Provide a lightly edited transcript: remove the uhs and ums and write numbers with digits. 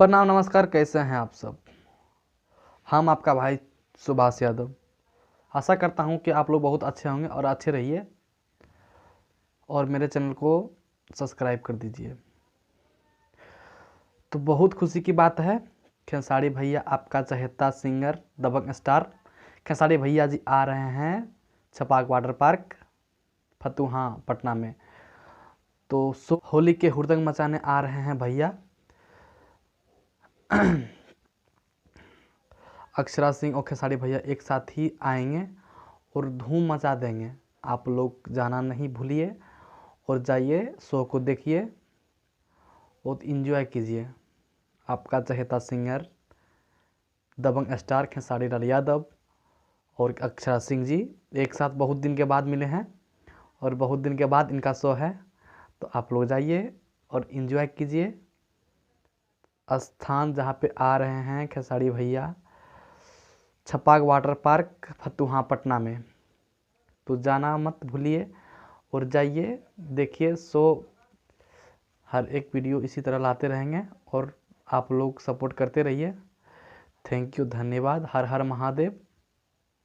प्रणाम नमस्कार, कैसे हैं आप सब। हम आपका भाई सुभाष यादव। आशा करता हूं कि आप लोग बहुत अच्छे होंगे और अच्छे रहिए और मेरे चैनल को सब्सक्राइब कर दीजिए। तो बहुत खुशी की बात है, खेसारी भैया आपका चहेता सिंगर दबंग स्टार खेसारी भैया जी आ रहे हैं छपाक वाटर पार्क फतुहा पटना में। तो होली के हुड़दंग मचाने आ रहे हैं भैया। अक्षरा सिंह और खेसारी भैया एक साथ ही आएंगे और धूम मचा देंगे। आप लोग जाना नहीं भूलिए और जाइए, शो को देखिए और इन्जॉय कीजिए। आपका चहेता सिंगर दबंग स्टार खेसारी लाल यादव और अक्षरा सिंह जी एक साथ बहुत दिन के बाद मिले हैं और बहुत दिन के बाद इनका शो है। तो आप लोग जाइए और इन्जॉय कीजिए। स्थान जहाँ पे आ रहे हैं खेसारी भैया, छपाक वाटर पार्क फतुहा पटना में। तो जाना मत भूलिए और जाइए, देखिए शो। हर एक वीडियो इसी तरह लाते रहेंगे और आप लोग सपोर्ट करते रहिए। थैंक यू, धन्यवाद। हर हर महादेव।